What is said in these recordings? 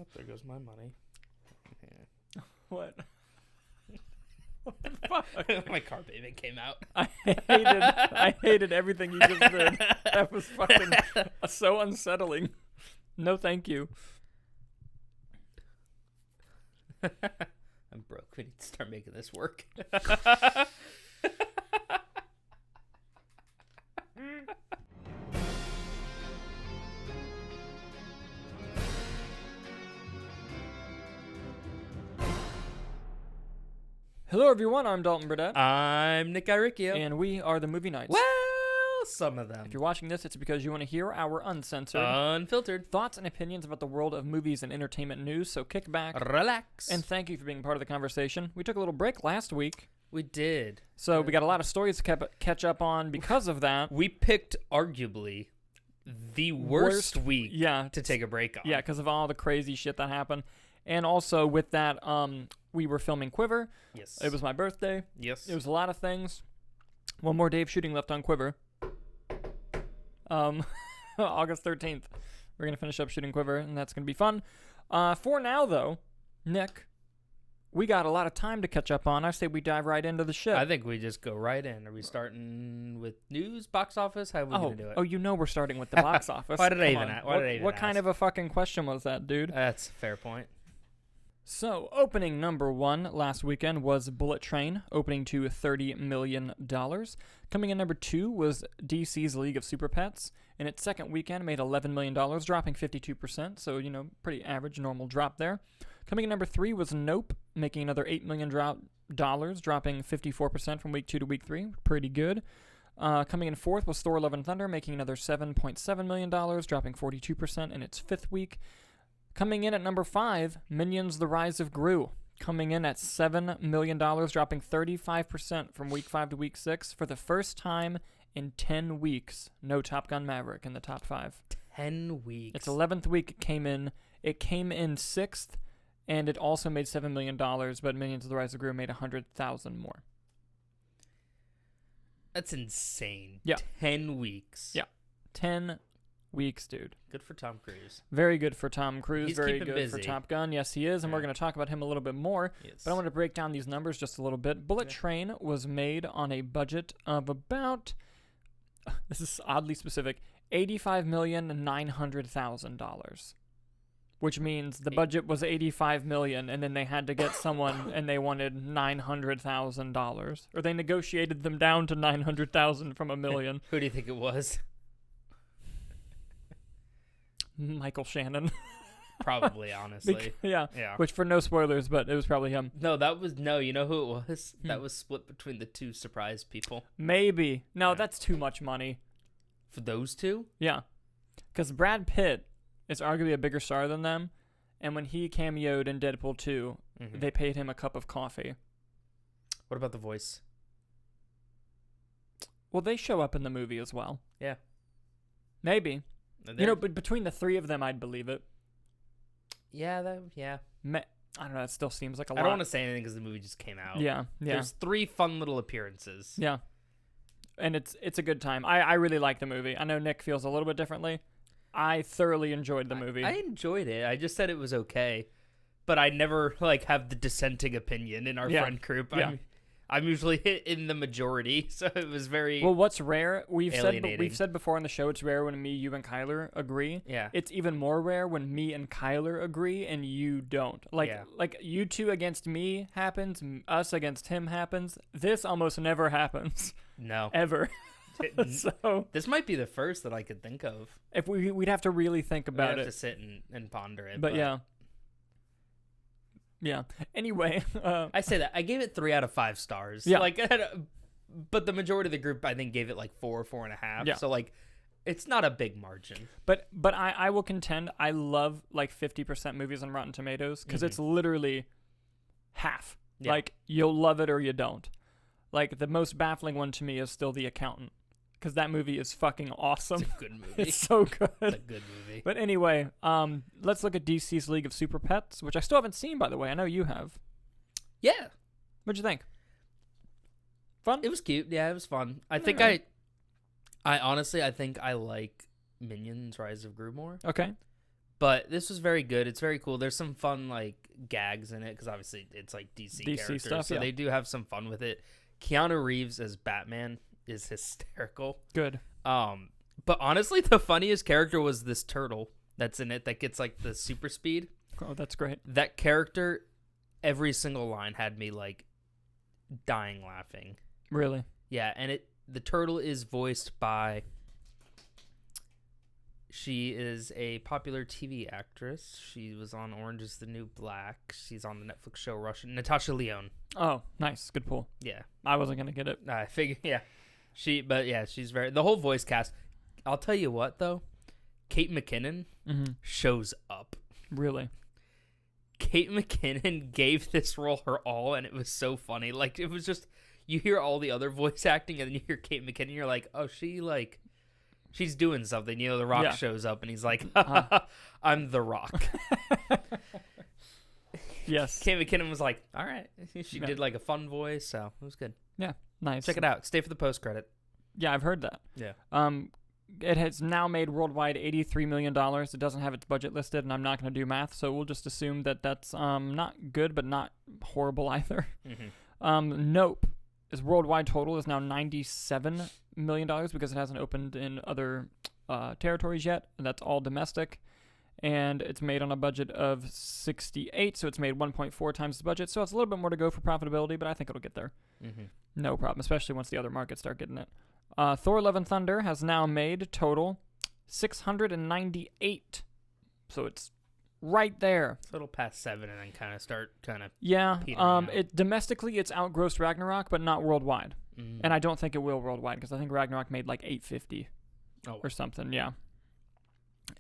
Oh, there goes my money. Yeah. What? What the fuck? My car payment came out. I hated everything you just did. That was fucking so unsettling. No, thank you. I'm broke. We need to start making this work. Hello, everyone. I'm Dalton Burdett. I'm Nick Iricchio. And we are the Movie Knights. Well, some of them. If you're watching this, it's because you want to hear our uncensored, unfiltered thoughts and opinions about the world of movies and entertainment news. So kick back, relax, and thank you for being part of the conversation. We took a little break last week. We did. So we got a lot of stories to catch up on because of that. We picked arguably the worst week to take a break on. Yeah, because of all the crazy shit that happened. And also with that, we were filming Quiver. Yes. It was my birthday. Yes. It was a lot of things. One more day of shooting left on Quiver. August 13th. We're going to finish up shooting Quiver, and that's going to be fun. For now, though, Nick, we got a lot of time to catch up on. I say we dive right into the shit. I think we just go right in. Are we starting with news, box office? How are we going to do it? Oh, you know we're starting with the box office. Why did I even ask? What kind of a fucking question was that, dude? That's a fair point. So, opening number one last weekend was Bullet Train, opening to $30 million. Coming in number two was DC's League of Super Pets. In its second weekend, made $11 million, dropping 52%. So, pretty average, normal drop there. Coming in number three was Nope, making another $8 million, dropping 54% from week 2 to week 3. Pretty good. Coming in fourth was Thor Love and Thunder, making another $7.7 million, dropping 42% in its fifth week. Coming in at number 5, Minions: The Rise of Gru, coming in at $7 million, dropping 35% from week 5 to week 6 for the first time in 10 weeks. No Top Gun Maverick in the top 5. 10 weeks. Its 11th week it came in 6th, and it also made $7 million, but Minions: The Rise of Gru made $100,000 more. That's insane. Yeah. 10 weeks. Yeah. 10 weeks, dude. Good for Tom Cruise. Very good for Tom Cruise. He's very keeping good busy. for Top Gun. Yes, he is, and we're going to talk about him a little bit more. Yes. But I want to break down these numbers just a little bit. Bullet Train was made on a budget of about, this is oddly specific, $85,900,000. Which means the budget was $85 million, and then they had to get someone, and they wanted $900,000, or they negotiated them down to $900,000 from $1 million. Who do you think it was? Michael Shannon. Probably, honestly. Yeah. Yeah. Which, for no spoilers, but it was probably him. No, you know who it was? That was split between the two surprise people. Maybe. No, that's too much money. For those two? Yeah. Because Brad Pitt is arguably a bigger star than them, and when he cameoed in Deadpool 2, they paid him a cup of coffee. What about the voice? Well, they show up in the movie as well. Yeah. Maybe. But between the three of them, I'd believe it. Yeah, I don't know, it still seems like a lot. I don't want to say anything because the movie just came out. Yeah. There's 3 fun little appearances. Yeah. And it's a good time. I really like the movie. I know Nick feels a little bit differently. I thoroughly enjoyed the movie. I enjoyed it. I just said it was okay. But I never, have the dissenting opinion in our friend group. Yeah. I'm usually in the majority, so it was very Well, what's rare, we've alienating. said before on the show, it's rare when me, you, and Kyler agree. Yeah. It's even more rare when me and Kyler agree and you don't. Like you two against me happens, us against him happens. This almost never happens. No. Ever. So this might be the first that I could think of. If we'd have to really think about We'd it. have to sit and ponder it. But yeah. Yeah. Anyway, I say that I gave it 3 out of 5 stars. Yeah. But the majority of the group I think gave it 4.5. Yeah. So it's not a big margin. But I will contend I love 50% movies on Rotten Tomatoes because it's literally half. Yeah. You'll love it or you don't. The most baffling one to me is still The Accountant. Because that movie is fucking awesome. It's a good movie. It's so good. It's a good movie. But anyway, let's look at DC's League of Super Pets, which I still haven't seen, by the way. I know you have. Yeah. What'd you think? Fun? It was cute. Yeah, it was fun. I think I honestly, I think I like Minions: Rise of Gru more. Okay. But this was very good. It's very cool. There's some fun like gags in it because obviously it's like DC characters, stuff, so yeah. they do have some fun with it. Keanu Reeves as Batman is hysterical. Good. But honestly, the funniest character was this turtle that's in it that gets like the super speed. Oh, that's great. That character, every single line had me like dying laughing. Really? Yeah, and the turtle is voiced by. She is a popular TV actress. She was on Orange is the New Black. She's on the Netflix show Russian. Natasha Lyonne. Oh, nice. Good pull. Yeah. I wasn't going to get it. I figure, yeah. She's the whole voice cast. I'll tell you what, though. Kate McKinnon shows up. Really? Kate McKinnon gave this role her all, and it was so funny. Like, it was just, you hear all the other voice acting, and then you hear Kate McKinnon, you're like, oh, she's doing something. You know, The Rock shows up, and he's like, I'm The Rock. Yes. Kate McKinnon was like, all right. She did like a fun voice, so it was good. Yeah, nice. Check it out. Stay for the post-credit. Yeah, I've heard that. Yeah. It has now made worldwide $83 million. It doesn't have its budget listed, and I'm not going to do math, so we'll just assume that that's not good, but not horrible either. Nope. Its worldwide total is now $97 million because it hasn't opened in other territories yet, and that's all domestic. And it's made on a budget of 68, so it's made 1.4 times the budget. So it's a little bit more to go for profitability, but I think it'll get there. No problem, especially once the other markets start getting it. Thor: Love and Thunder has now made total 698, so it's right there. It's a little past 7 and then kind of start Yeah, petering out. Domestically it's outgrossed Ragnarok, but not worldwide. And I don't think it will worldwide because I think Ragnarok made like 850 or something. Yeah.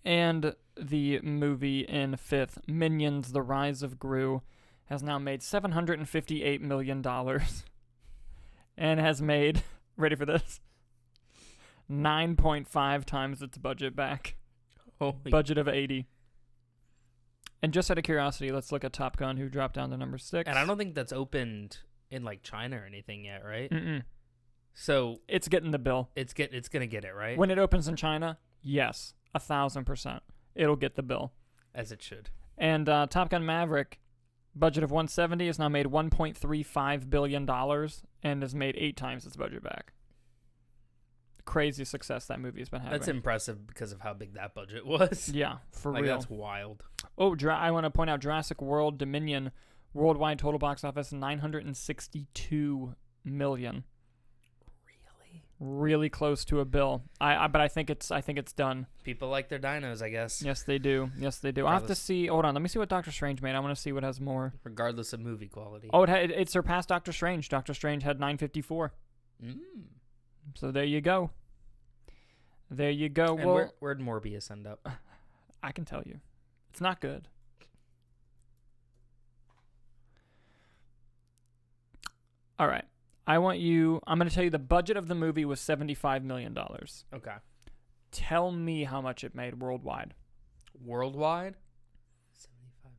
And the movie in fifth, Minions: The Rise of Gru, has now made $758 million and has made, ready for this, 9.5 times its budget back. Budget of 80. And just out of curiosity, let's look at Top Gun, who dropped down to number 6. And I don't think that's opened in like China or anything yet, right? Mm-mm. So it's getting the bill. It's gonna get it, right? When it opens in China, yes, 1,000%. It'll get the bill. As it should. And Top Gun Maverick, budget of 170, has now made $1.35 billion and has made 8 times its budget back. Crazy success that movie has been having. That's impressive because of how big that budget was. Yeah, for like, real. That's wild. Oh, I want to point out Jurassic World Dominion, worldwide total box office, $962 million. Really close to a bill. But I think it's done. People like their dinos, I guess. Yes, they do. I'll have to see. Hold on, let me see what Doctor Strange made. I want to see what has more. Regardless of movie quality. Oh, it surpassed Doctor Strange. Doctor Strange had 954. So there you go. There you go. And well, where'd Morbius end up? I can tell you, it's not good. All right. I'm going to tell you the budget of the movie was $75 million. Okay. Tell me how much it made worldwide. Worldwide? 75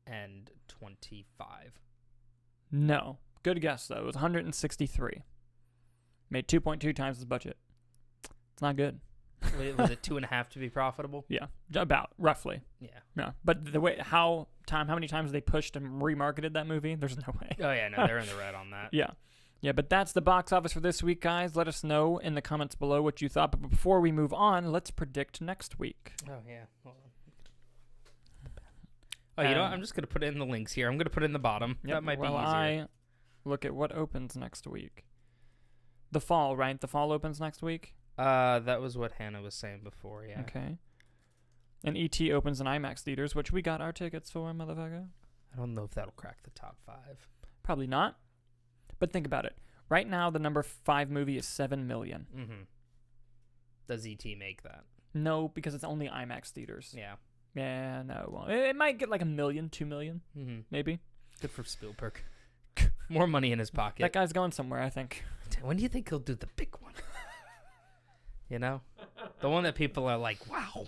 million. 125. No. Good guess, though. It was 163. Made 2.2 times the budget. It's not good. Was it 2.5 to be profitable? Yeah, about roughly. Yeah. But the way how many times they pushed and remarketed that movie, there's no way. Oh yeah, no, they're in the red on that. Yeah. But that's the box office for this week, guys. Let us know in the comments below what you thought. But before we move on, let's predict next week. Oh yeah. Hold on. Oh, you know what? I'm just gonna put it in the links here. I'm gonna put it in the bottom. Yep, That might be easier. I look at what opens next week. The fall, right? The fall opens next week. That was what Hannah was saying before, yeah. Okay. And E.T. opens in IMAX theaters, which we got our tickets for, motherfucker. I don't know if that'll crack the top 5. Probably not. But think about it. Right now, the number 5 movie is $7 million. Does E.T. make that? No, because it's only IMAX theaters. Yeah. Yeah, no, it won't. It might get like $1 million, $2 million, maybe. Good for Spielberg. More money in his pocket. That guy's going somewhere, I think. When do you think he'll do the big one? You know? The one that people are like, wow.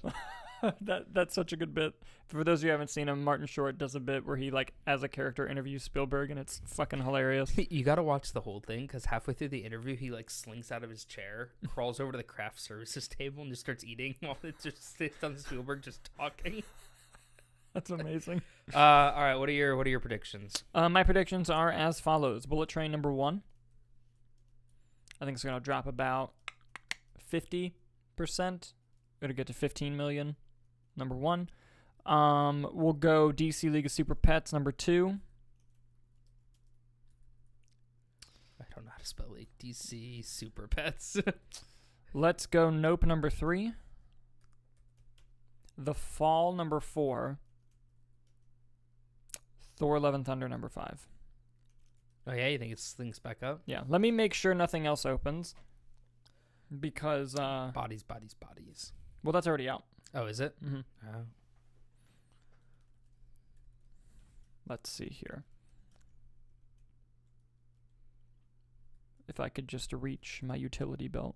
That's such a good bit. For those of you who haven't seen him, Martin Short does a bit where he, like, as a character, interviews Spielberg, and it's fucking hilarious. You gotta watch the whole thing, because halfway through the interview, he, like, slinks out of his chair, crawls over to the craft services table, and just starts eating while it just sits on Spielberg just talking. That's amazing. All right, what are your predictions? My predictions are as follows. Bullet Train number 1. I think it's going to drop about 50%. Going to get to 15 million, number 1. We'll go DC League of Super Pets, number 2. I don't know how to spell it. DC Super Pets. Let's go Nope, number 3. The Fall, number 4. Thor Love and Thunder, number 5. Oh, yeah? You think it slinks back up? Yeah. Let me make sure nothing else opens. Because, Bodies. well, that's already out. Oh, is it? Mm-hmm. Oh. Let's see here. If I could just reach my utility belt.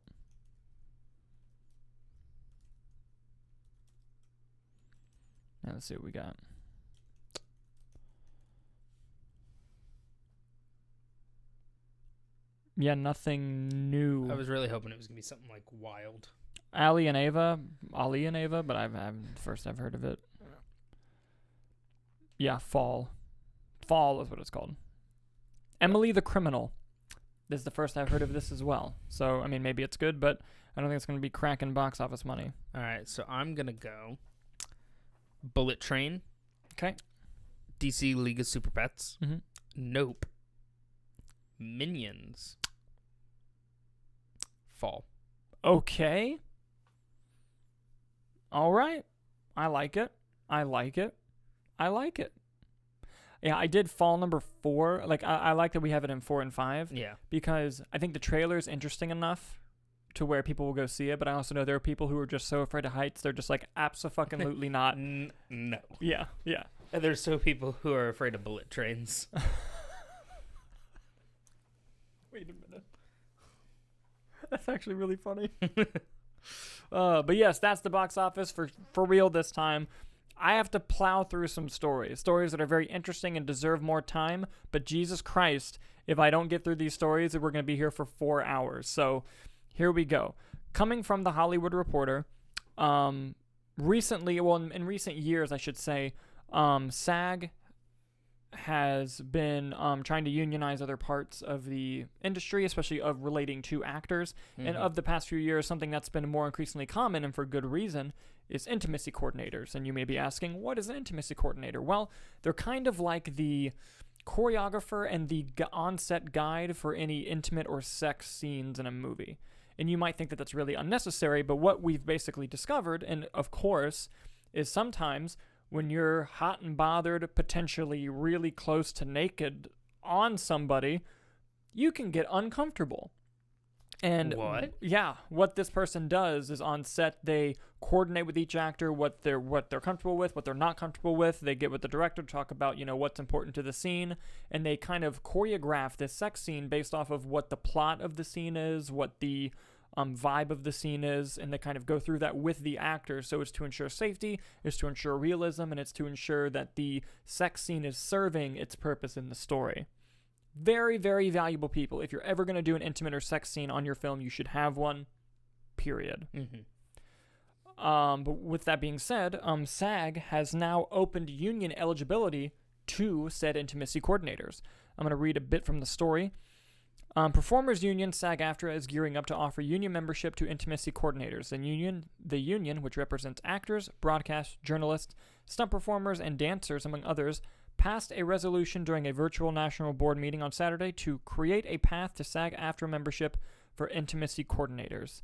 Now let's see what we got. Yeah, nothing new. I was really hoping it was going to be something like wild. Ali and Ava, but I've first I've heard of it. Yeah, Fall. Fall is what it's called. Emily the Criminal. This is the first I've heard of this as well. So, I mean, maybe it's good, but I don't think it's going to be cracking box office money. All right, so I'm going to go Bullet Train. Okay. DC League of Super Pets. Mm-hmm. Nope. Minions. Fall. Okay. All right. I like it. Yeah, I did Fall number 4. Like, I like that we have it in 4 and 5. Yeah. Because I think the trailer is interesting enough to where people will go see it, but I also know there are people who are just so afraid of heights, they're just like, abso-fucking-lutely not. No. Yeah. And there's so people who are afraid of bullet trains. Wait a minute. That's actually really funny. But yes, that's the box office for real this time. I have to plow through some stories that are very interesting and deserve more time, but Jesus Christ, if I don't get through these stories, we're going to be here for 4 hours. So here we go. Coming from The Hollywood Reporter, recently, well, in recent years, I should say, SAG has been trying to unionize other parts of the industry, especially of relating to actors. Mm-hmm. And of the past few years, something that's been more increasingly common, and for good reason, is intimacy coordinators. And you may be asking, what is an intimacy coordinator? Well, they're kind of like the choreographer and the on-set guide for any intimate or sex scenes in a movie. And you might think that that's really unnecessary, but what we've basically discovered, and of course, is sometimes when you're hot and bothered, potentially really close to naked on somebody, you can get uncomfortable. And what? Yeah, what this person does is on set, they coordinate with each actor what they're comfortable with, what they're not comfortable with. They get with the director to talk about, what's important to the scene, and they kind of choreograph this sex scene based off of what the plot of the scene is, what the vibe of the scene is, and they kind of go through that with the actors. So it's to ensure safety, it's to ensure realism, and it's to ensure that the sex scene is serving its purpose in the story. Very, very valuable people. If you're ever going to do an intimate or sex scene on your film, you should have one, period. Mm-hmm. But with that being said, SAG has now opened union eligibility to said intimacy coordinators. I'm going to read a bit from the story. Performers Union SAG-AFTRA is gearing up to offer union membership to intimacy coordinators. The union, which represents actors, broadcast, journalists, stunt performers, and dancers, among others, passed a resolution during a virtual national board meeting on Saturday to create a path to SAG-AFTRA membership for intimacy coordinators.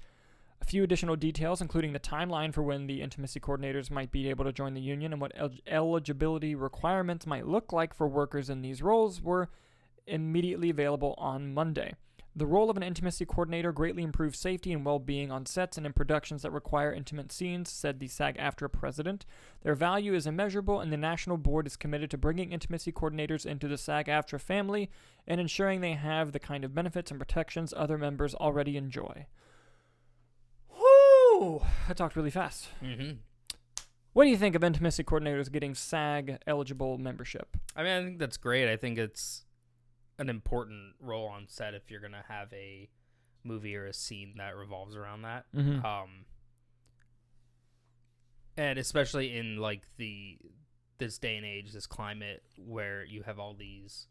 A few additional details, including the timeline for when the intimacy coordinators might be able to join the union and what eligibility requirements might look like for workers in these roles, were immediately available on Monday. The role of an intimacy coordinator greatly improves safety and well-being on sets and in productions that require intimate scenes, said the SAG-AFTRA president. Their value is immeasurable, and the national board is committed to bringing intimacy coordinators into the SAG-AFTRA family and ensuring they have the kind of benefits and protections other members already enjoy. Whoo! I talked really fast. Mm-hmm. What do you think of intimacy coordinators getting SAG-eligible membership? I mean, I think that's great. I think it's an important role on set if you're going to have a movie or a scene that revolves around that. Mm-hmm. And especially in like this day and age, this climate where you have all these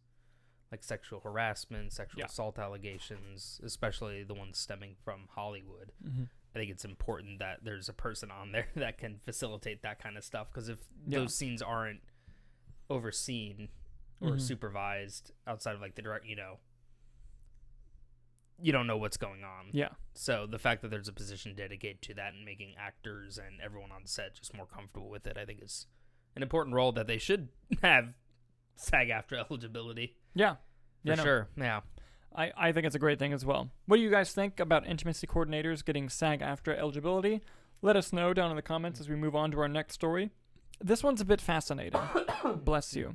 like sexual harassment, sexual assault allegations, especially the ones stemming from Hollywood. Mm-hmm. I think it's important that there's a person on there that can facilitate that kind of stuff, because if those scenes aren't overseen or supervised outside of like the direct, you don't know what's going on. Yeah. So the fact that there's a position dedicated to that and making actors and everyone on set just more comfortable with it, I think is an important role that they should have SAG-AFTRA eligibility. Yeah. For sure. Yeah. I think it's a great thing as well. What do you guys think about intimacy coordinators getting SAG-AFTRA eligibility? Let us know down in the comments as we move on to our next story. This one's a bit fascinating. Bless you.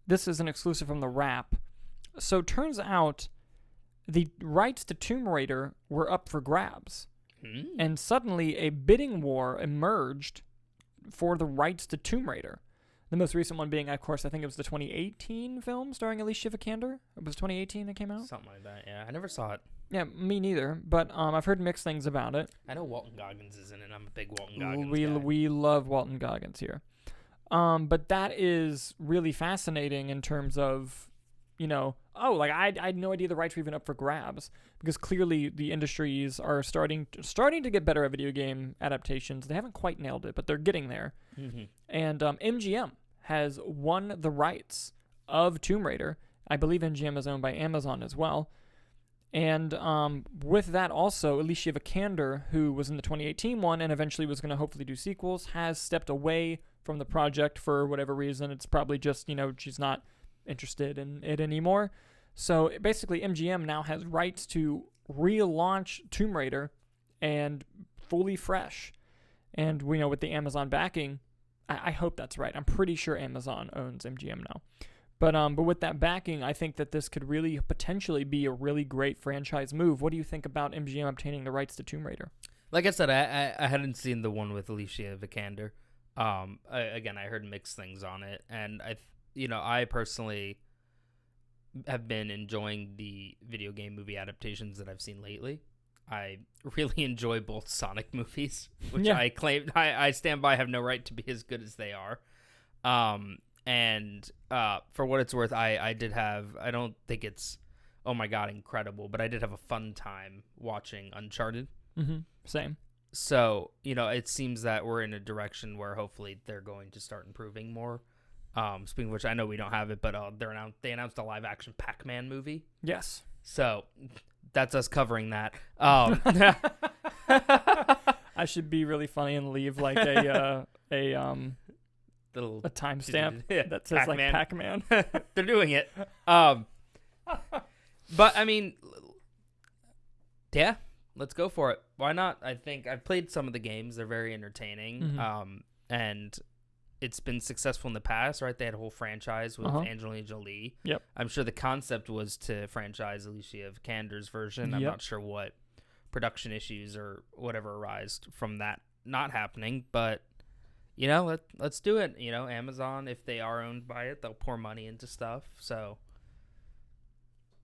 This is an exclusive from The Wrap. So turns out the rights to Tomb Raider were up for grabs. And suddenly a bidding war emerged for the rights to Tomb Raider. The most recent one being, of course, I think it was the 2018 film starring Alicia Vikander. It was 2018 that came out? Something like that, yeah. I never saw it. Yeah, me neither. But I've heard mixed things about it. I know Walton Goggins is in it. I'm a big Walton Goggins guy. We love Walton Goggins here. But that is really fascinating in terms of, I had no idea the rights were even up for grabs, because clearly the industries are starting to get better at video game adaptations. They haven't quite nailed it, but they're getting there. Mm-hmm. And MGM has won the rights of Tomb Raider. I believe MGM is owned by Amazon as well. And with that also, Alicia Vikander, who was in the 2018 one and eventually was going to hopefully do sequels, has stepped away from the project for whatever reason. It's probably just, she's not interested in it anymore. So basically MGM now has rights to relaunch Tomb Raider and fully fresh. And with the Amazon backing, I hope that's right. I'm pretty sure Amazon owns MGM now. But with that backing, I think that this could really potentially be a really great franchise move. What do you think about MGM obtaining the rights to Tomb Raider? Like I said, I hadn't seen the one with Alicia Vikander. I heard mixed things on it, and I personally have been enjoying the video game movie adaptations that I've seen lately. I really enjoy both Sonic movies, which I claim I stand by have no right to be as good as they are. And for what it's worth, I don't think it's, oh my God, incredible, but I did have a fun time watching Uncharted. Mm-hmm. Same. So, it seems that we're in a direction where hopefully they're going to start improving more. Speaking of which, I know we don't have it, but they announced a live action Pac Man movie. Yes. So that's us covering that. I should be really funny and leave like a timestamp that says Pac-Man. like Pac Man. They're doing it. But I mean, yeah, let's go for it. Why not? I think I've played some of the games. They're very entertaining. Mm-hmm. And it's been successful in the past, right? They had a whole franchise with Angelina Jolie. Yep. I'm sure the concept was to franchise Alicia Vikander's version. I'm not sure what production issues or whatever arised from that not happening, but let's do it. Amazon, if they are owned by it, they'll pour money into stuff. So,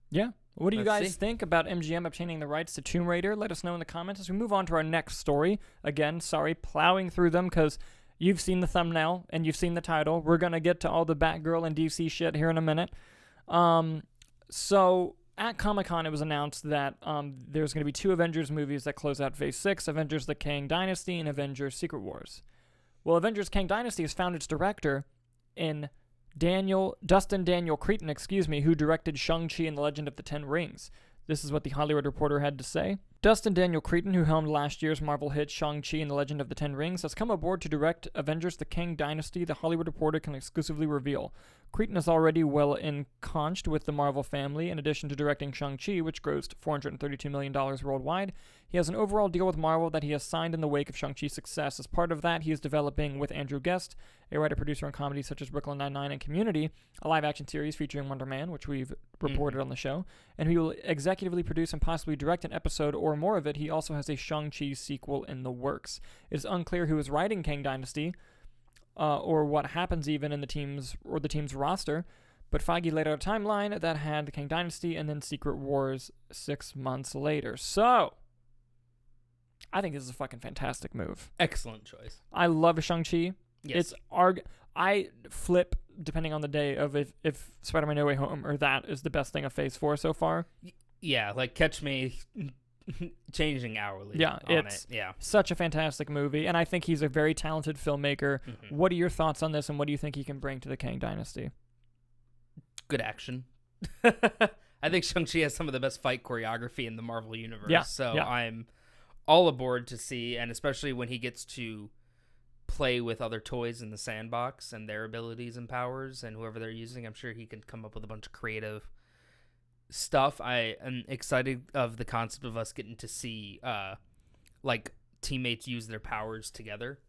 yeah. What do you guys think about MGM obtaining the rights to Tomb Raider? Let us know in the comments as we move on to our next story. Again, sorry, plowing through them because you've seen the thumbnail and you've seen the title. We're going to get to all the Batgirl and DC shit here in a minute. So at Comic-Con, it was announced that there's going to be 2 Avengers movies that close out Phase 6, Avengers The Kang Dynasty and Avengers Secret Wars. Well, Avengers Kang Dynasty has found its director in Dustin Daniel Cretton, who directed Shang-Chi and the Legend of the Ten Rings. This is what the Hollywood Reporter had to say. Dustin Daniel Cretton, who helmed last year's Marvel hit Shang-Chi and the Legend of the Ten Rings, has come aboard to direct Avengers The Kang Dynasty, the Hollywood Reporter can exclusively reveal. Cretton is already well entrenched with the Marvel family. In addition to directing Shang-Chi, which grossed $432 million worldwide, he has an overall deal with Marvel that he has signed in the wake of Shang-Chi's success. As part of that, he is developing with Andrew Guest, a writer, producer on comedies such as Brooklyn Nine-Nine and Community, a live-action series featuring Wonder Man, which we've reported on the show, and he will executively produce and possibly direct an episode or or more of it, he also has a Shang-Chi sequel in the works. It's unclear who is writing Kang Dynasty, or what happens even in the team's roster, but Feige laid out a timeline that had the Kang Dynasty and then Secret Wars 6 months later. So, I think this is a fucking fantastic move. Excellent choice. I love Shang-Chi. Yes. I flip depending on the day of if Spider-Man No Way Home or that is the best thing of Phase 4 so far. Yeah, like catch me changing hourly. Yeah, it's such a fantastic movie, and I think he's a very talented filmmaker. Mm-hmm. What are your thoughts on this, and what do you think he can bring to the Kang Dynasty? Good action. I think Shang-Chi has some of the best fight choreography in the Marvel Universe. Yeah, so yeah. I'm all aboard to see, and especially when he gets to play with other toys in the sandbox and their abilities and powers and whoever they're using, I'm sure he can come up with a bunch of creative stuff. I am excited of the concept of us getting to see like teammates use their powers together.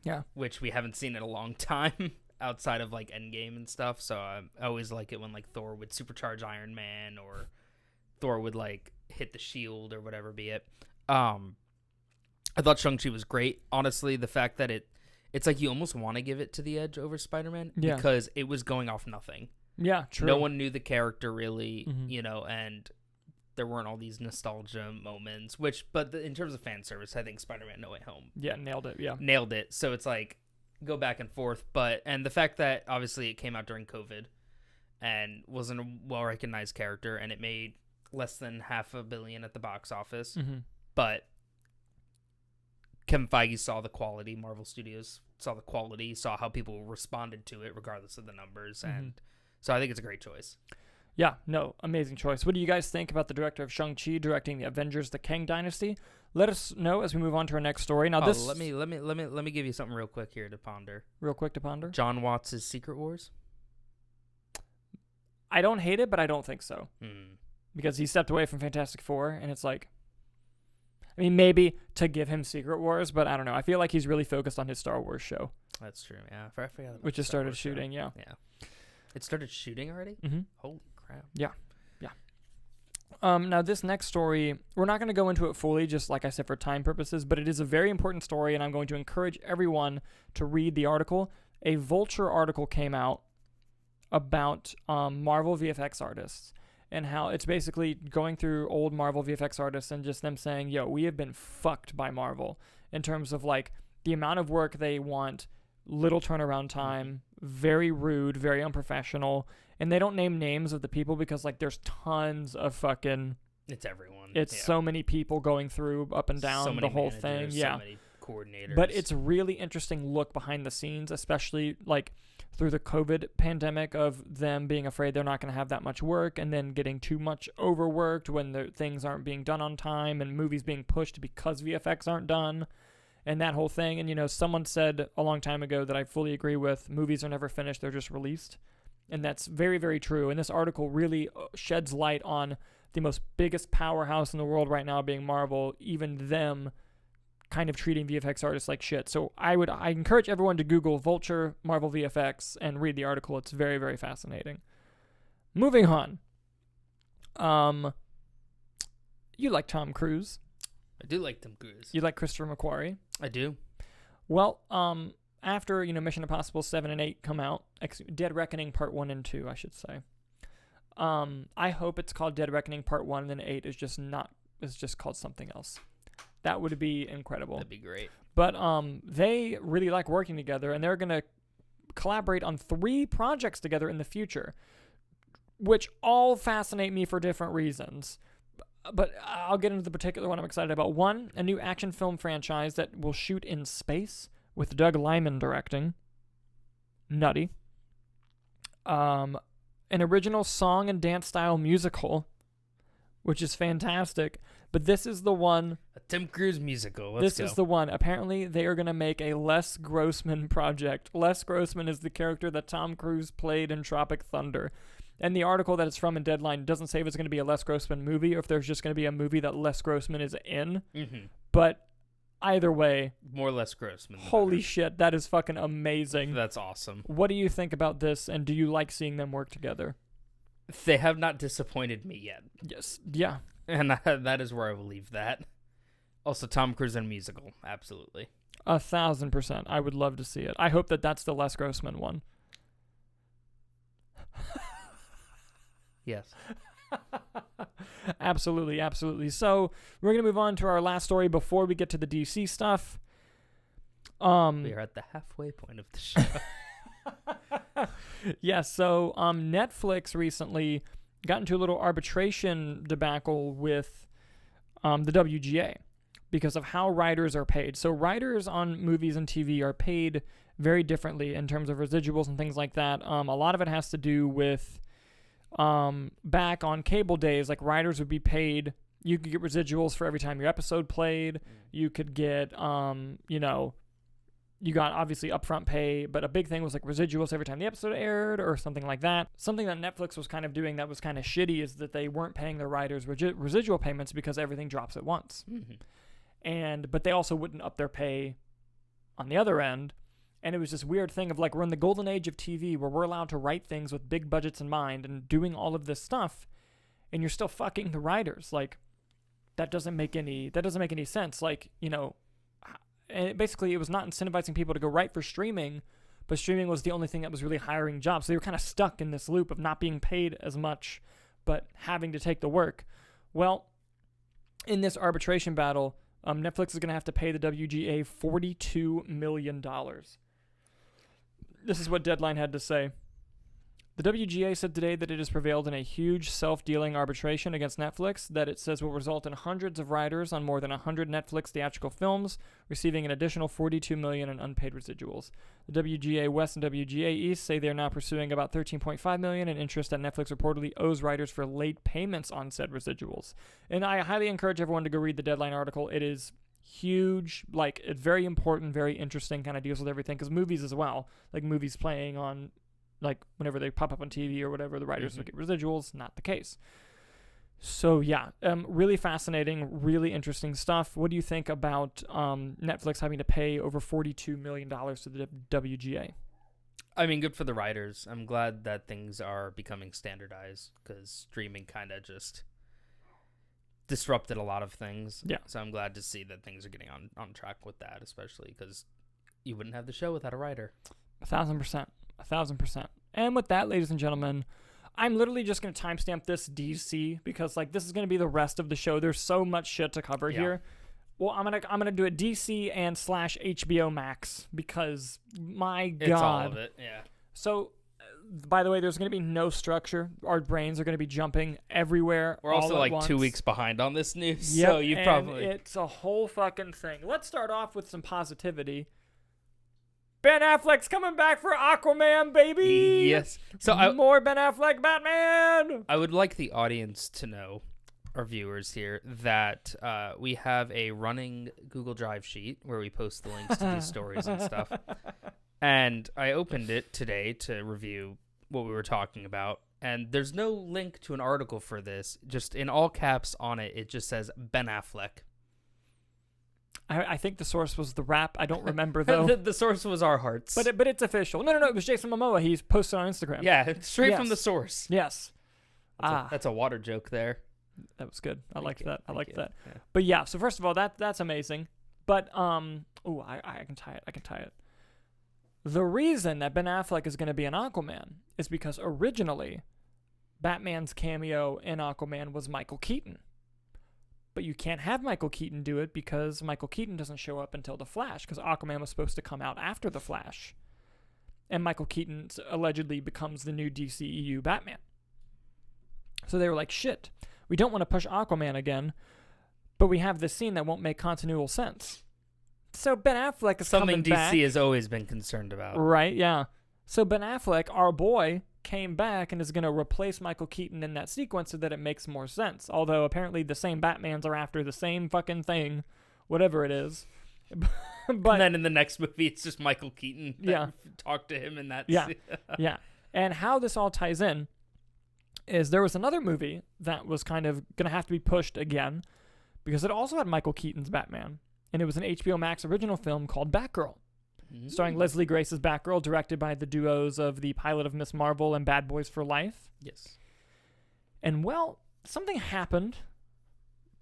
Yeah. Which we haven't seen in a long time outside of like Endgame and stuff. So I always like it when like Thor would supercharge Iron Man or Thor would like hit the shield or whatever be it. I thought Shang-Chi was great. Honestly, the fact that it's like you almost want to give it to the edge over Spider-Man because it was going off nothing. Yeah, true. No one knew the character really, Mm-hmm. and there weren't all these nostalgia moments, but in terms of fan service, I think Spider-Man No Way Home. Yeah, nailed it. Yeah. Nailed it. So it's like go back and forth, and the fact that obviously it came out during COVID and wasn't a well-recognized character and it made less than $500 million at the box office. Mm-hmm. But Kevin Feige saw the quality, Marvel Studios saw the quality, saw how people responded to it regardless of the numbers, and so I think it's a great choice. Yeah, no, amazing choice. What do you guys think about the director of Shang-Chi directing the Avengers: The Kang Dynasty? Let us know as we move on to our next story. Now, this let me give you something real quick here to ponder. Real quick to ponder. John Watts' Secret Wars. I don't hate it, but I don't think so. Because he stepped away from Fantastic Four, and it's like, I mean, maybe to give him Secret Wars, but I don't know. I feel like he's really focused on his Star Wars show. That's true. Yeah, I forgot about which the has Star started Wars show. shooting. Yeah. It started shooting already. Mm-hmm. Holy crap. Yeah. Now, this next story, we're not going to go into it fully, just like I said, for time purposes, but it is a very important story, and I'm going to encourage everyone to read the article. A Vulture article came out about Marvel VFX artists and how it's basically going through old Marvel VFX artists and just them saying, yo, we have been fucked by Marvel in terms of like the amount of work they want, little turnaround time, very rude, very unprofessional. And they don't name names of the people because, like, there's tons of fucking... It's everyone. It's so many people going through up and down the whole thing. Yeah. So many coordinators. But it's a really interesting look behind the scenes, especially, like, through the COVID pandemic of them being afraid they're not going to have that much work and then getting too much overworked when the things aren't being done on time and movies being pushed because VFX aren't done and that whole thing. And, you know, someone said a long time ago that I fully agree with, movies are never finished, they're just released. And that's very, very true. And this article really sheds light on the most biggest powerhouse in the world right now being Marvel, even them kind of treating VFX artists like shit. So I encourage everyone to Google Vulture Marvel VFX and read the article. It's very, very fascinating. Moving on. You like Tom Cruise. I do like Tom Cruise. You like Christopher McQuarrie. I do. Well, after, you know, Mission Impossible 7 and 8 come out, Dead Reckoning Part 1 and 2, I should say. I hope it's called Dead Reckoning Part 1 and then 8 is just called something else. That would be incredible. That'd be great. But they really like working together, and they're going to collaborate on 3 projects together in the future, which all fascinate me for different reasons. But I'll get into the particular one I'm excited about. One, a new action film franchise that will shoot in space with Doug Liman directing. Nutty. An original song and dance style musical, which is fantastic. But this is the one... A Tim Cruise musical. This is the one. Apparently, they are going to make a Les Grossman project. Les Grossman is the character that Tom Cruise played in Tropic Thunder. And the article that it's from in Deadline doesn't say if it's going to be a Les Grossman movie or if there's just going to be a movie that Les Grossman is in. Mm-hmm. But either way... More Les Grossman. Holy shit, that is fucking amazing. That's awesome. What do you think about this, and do you like seeing them work together? They have not disappointed me yet. Yes. Yeah. And that is where I will leave that. Also, Tom Cruise in a musical. Absolutely. 1,000%. I would love to see it. I hope that that's the Les Grossman one. Yes. Absolutely, absolutely. So we're going to move on to our last story before we get to the DC stuff. We are at the halfway point of the show. Yes, so Netflix recently got into a little arbitration debacle with the WGA because of how writers are paid. So writers on movies and TV are paid very differently in terms of residuals and things like that. A lot of it has to do with back on cable days, like writers would be paid. You could get residuals for every time your episode played. You could get, you got obviously upfront pay, but a big thing was like residuals every time the episode aired or something like that. Something that Netflix was kind of doing that was kind of shitty is that they weren't paying their writers residual payments because everything drops at once. Mm-hmm. But they also wouldn't up their pay on the other end. And it was this weird thing of like, we're in the golden age of TV where we're allowed to write things with big budgets in mind and doing all of this stuff, and you're still fucking the writers. Like, that doesn't make any sense. Like, and basically it was not incentivizing people to go write for streaming, but streaming was the only thing that was really hiring jobs. So they were kind of stuck in this loop of not being paid as much, but having to take the work. Well, in this arbitration battle, Netflix is going to have to pay the WGA $42 million. This is what Deadline had to say. The WGA said today that it has prevailed in a huge self-dealing arbitration against Netflix that it says will result in hundreds of writers on more than 100 Netflix theatrical films receiving an additional $42 million in unpaid residuals. The WGA West and WGA East say they are now pursuing about $13.5 million in interest that Netflix reportedly owes writers for late payments on said residuals. And I highly encourage everyone to go read the Deadline article. It is huge, like, it's very important, very interesting, kind of deals with everything, because movies as well, like movies playing on, like, whenever they pop up on TV or whatever, the writers will get residuals. Not the case. So, yeah, really fascinating, really interesting stuff. What do you think about Netflix having to pay over $42 million to the WGA? I mean, good for the writers. I'm glad that things are becoming standardized because streaming kind of just disrupted a lot of things. Yeah. So I'm glad to see that things are getting on track with that, especially because you wouldn't have the show without a writer. 1,000%. 1,000%. And with that, ladies and gentlemen, I'm literally just going to timestamp this DC because, like, this is going to be the rest of the show. There's so much shit to cover here. Well, I'm gonna do it DC and / HBO Max because, my God. It's all of it, yeah. So, by the way, there's going to be no structure. Our brains are going to be jumping everywhere. We're also like once. 2 weeks behind on this news, Yep, so you probably... it's a whole fucking thing. Let's start off with some positivity. Ben Affleck's coming back for Aquaman, baby! Yes. So more Ben Affleck Batman! I would like the audience to know, our viewers here, that we have a running Google Drive sheet where we post the links to these stories and stuff. And I opened it today to review what we were talking about. And there's no link to an article for this. Just in all caps on it, it just says Ben Affleck. I think the source was the rap. I don't remember, though. the source was our hearts. But it's official. No, it was Jason Momoa. He's posted on Instagram. Yeah, straight from the source. Yes. That's a water joke there. That was good. I liked that. Yeah. But yeah, so first of all, that's amazing. But, I can tie it. The reason that Ben Affleck is going to be an Aquaman is because originally Batman's cameo in Aquaman was Michael Keaton. But you can't have Michael Keaton do it because Michael Keaton doesn't show up until The Flash, because Aquaman was supposed to come out after The Flash. And Michael Keaton allegedly becomes the new DCEU Batman. So they were like, shit, we don't want to push Aquaman again, but we have this scene that won't make continual sense. So Ben Affleck is coming back. Something DC has always been concerned about. Right, yeah. So Ben Affleck, our boy, came back and is going to replace Michael Keaton in that sequence so that it makes more sense. Although apparently the same Batmans are after the same fucking thing, whatever it is. But and then in the next movie, it's just Michael Keaton that talked to him in that scene. Yeah. And how this all ties in is there was another movie that was kind of going to have to be pushed again because it also had Michael Keaton's Batman. And it was an HBO Max original film called Batgirl. Starring Leslie Grace as Batgirl, directed by the duos of the pilot of Miss Marvel and Bad Boys for Life. Yes. And, well, something happened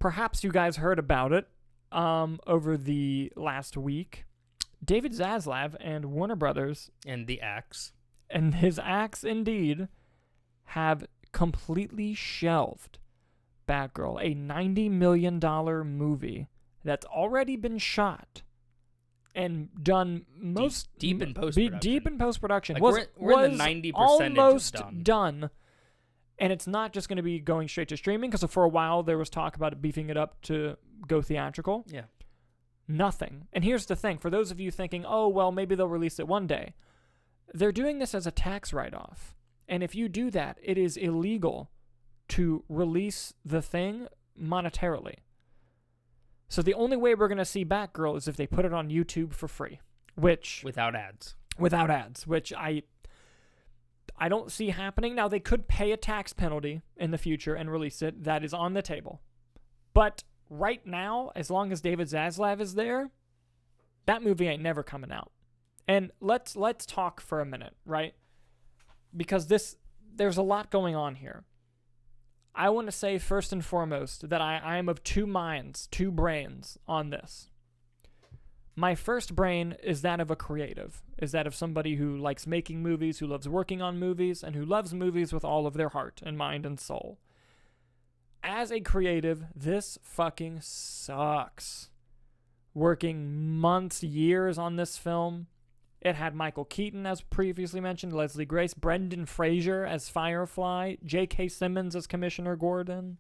perhaps you guys heard about it over the last week. David Zaslav and Warner Brothers And the axe. and his axe indeed have completely shelved Batgirl, a $90 million movie that's already been shot and done deep in post-production. Deep in post-production. Like we're in the 90% almost of done. And it's not just going to be going straight to streaming, because for a while there was talk about it beefing it up to go theatrical. Yeah. Nothing. And here's the thing. For those of you thinking, oh, well, maybe they'll release it one day. They're doing this as a tax write-off. And if you do that, it is illegal to release the thing monetarily. So the only way we're going to see Batgirl is if they put it on YouTube for free, which... Without ads, which I don't see happening. Now, they could pay a tax penalty in the future and release it. That is on the table. But right now, as long as David Zaslav is there, that movie ain't never coming out. And let's talk for a minute, right? Because there's a lot going on here. I want to say first and foremost that I am of two brains on this. My first brain is that of a creative, is that of somebody who likes making movies, who loves working on movies, and who loves movies with all of their heart and mind and soul. As a creative, this fucking sucks. Working months, years on this film. It had Michael Keaton, as previously mentioned, Leslie Grace, Brendan Fraser as Firefly, J.K. Simmons as Commissioner Gordon.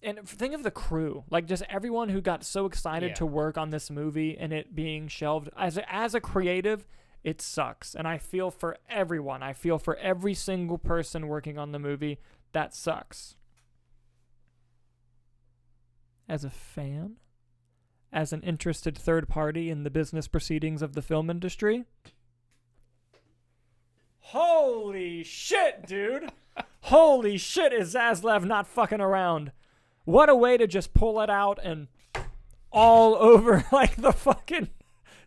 And think of the crew, like just everyone who got so excited to work on this movie and it being shelved. As a creative, it sucks. And I feel for everyone. I feel for every single person working on the movie. That sucks. As a fan, as an interested third party in the business proceedings of the film industry, holy shit, dude. Holy shit, is Zaslav not fucking around. What a way to just pull it out and all over like the fucking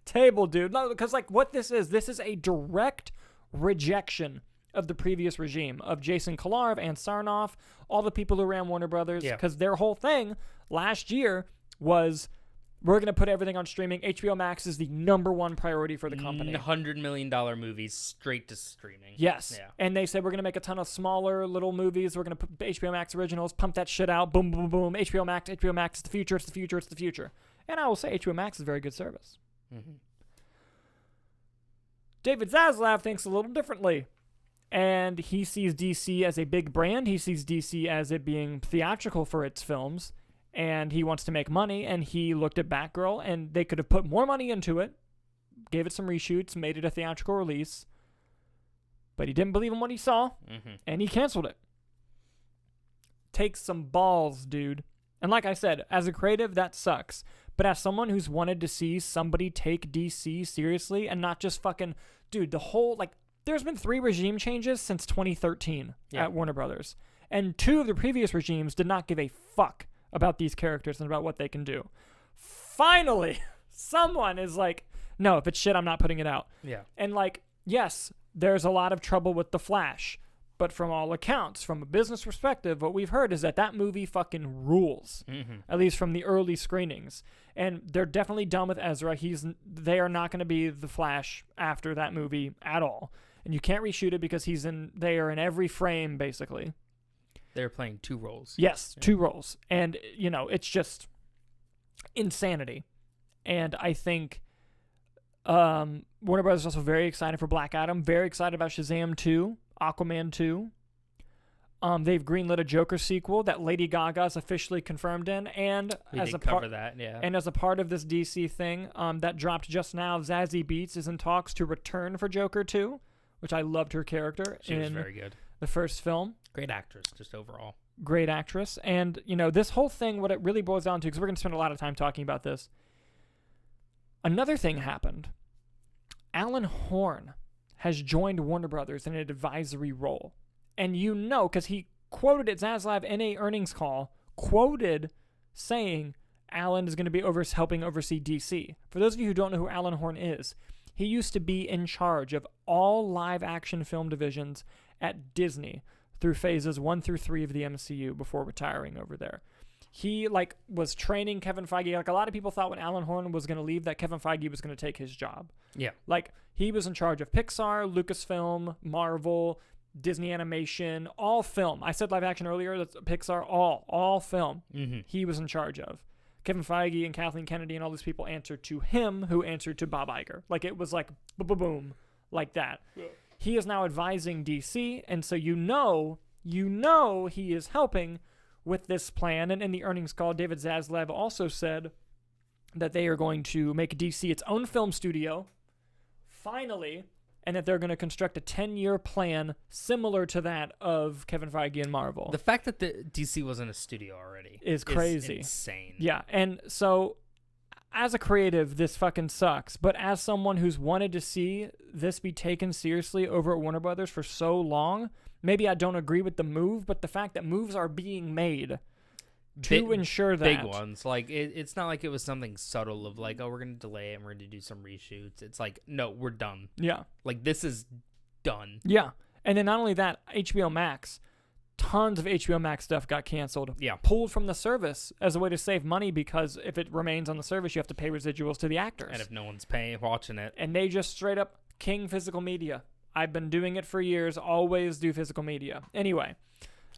table, dude. No, because like what this is a direct rejection of the previous regime, of Jason Kilar, Ann Sarnoff, all the people who ran Warner Brothers, because their whole thing last year was, we're going to put everything on streaming. HBO Max is the number one priority for the company. $100 million movies straight to streaming. Yes. Yeah. And they said, we're going to make a ton of smaller little movies. We're going to put HBO Max originals, pump that shit out. Boom, boom, boom. HBO Max, it's the future, it's the future, it's the future. And I will say HBO Max is a very good service. Mm-hmm. David Zaslav thinks a little differently. And he sees DC as a big brand. He sees DC as it being theatrical for its films. And he wants to make money, and he looked at Batgirl, and they could have put more money into it, gave it some reshoots, made it a theatrical release, but he didn't believe in what he saw, and he canceled it. Takes some balls, dude. And like I said, as a creative, that sucks. But as someone who's wanted to see somebody take DC seriously and not just fucking, dude, the whole, like, there's been 3 regime changes since 2013 at Warner Brothers, and 2 of the previous regimes did not give a fuck about these characters and about what they can do. Finally, someone is like, no, if it's shit, I'm not putting it out. Yeah. And like, yes, there's a lot of trouble with The Flash, but from all accounts, from a business perspective, what we've heard is that movie fucking rules, at least from the early screenings. And they're definitely done with Ezra. They are not going to be The Flash after that movie at all. And you can't reshoot it because they are in every frame, basically. They're playing 2 roles. Yes, 2 roles. And, it's just insanity. And I think Warner Brothers is also very excited for Black Adam, very excited about Shazam 2, Aquaman 2. They've greenlit a Joker sequel that Lady Gaga's officially confirmed in. And as a part of this DC thing that dropped just now, Zazie Beetz is in talks to return for Joker 2, which I loved her character. She was very good. The first film. Great actress, just overall. Great actress. And, this whole thing, what it really boils down to, because we're going to spend a lot of time talking about this. Another thing happened. Alan Horn has joined Warner Brothers in an advisory role. And because he quoted at Zaslav in a earnings call, saying Alan is going to be helping oversee DC. For those of you who don't know who Alan Horn is, he used to be in charge of all live-action film divisions at Disney through phases 1 through 3 of the MCU before retiring over there. he like was training Kevin Feige. Like a lot of people thought when Alan Horn was going to leave that Kevin Feige was going to take his job. Yeah. Like he was in charge of Pixar, Lucasfilm, Marvel, Disney Animation, all film. I said live action earlier. That's Pixar, all film. Mm-hmm. He was in charge of. Kevin Feige and Kathleen Kennedy and all these people answered to him, who answered to Bob Iger. Like it was like boom, like that. Yeah. He is now advising DC, and so you know he is helping with this plan. And in the earnings call, David Zaslav also said that they are going to make DC its own film studio, finally, and that they're going to construct a 10-year plan similar to that of Kevin Feige and Marvel. The fact that the DC wasn't a studio already is crazy. Insane. Yeah, and so as a creative, this fucking sucks. But as someone who's wanted to see this be taken seriously over at Warner Brothers for so long, maybe I don't agree with the move, but the fact that moves are being made to ensure that. Big ones. Like, it's not like it was something subtle of like, oh, we're going to delay it and we're going to do some reshoots. It's like, no, we're done. Yeah. Like, this is done. Yeah. And then not only that, HBO Max, tons of HBO Max stuff got canceled. Yeah. Pulled from the service as a way to save money, because if it remains on the service, you have to pay residuals to the actors. And if no one's watching it. And they just straight up king physical media. I've been doing it for years, always do physical media. Anyway,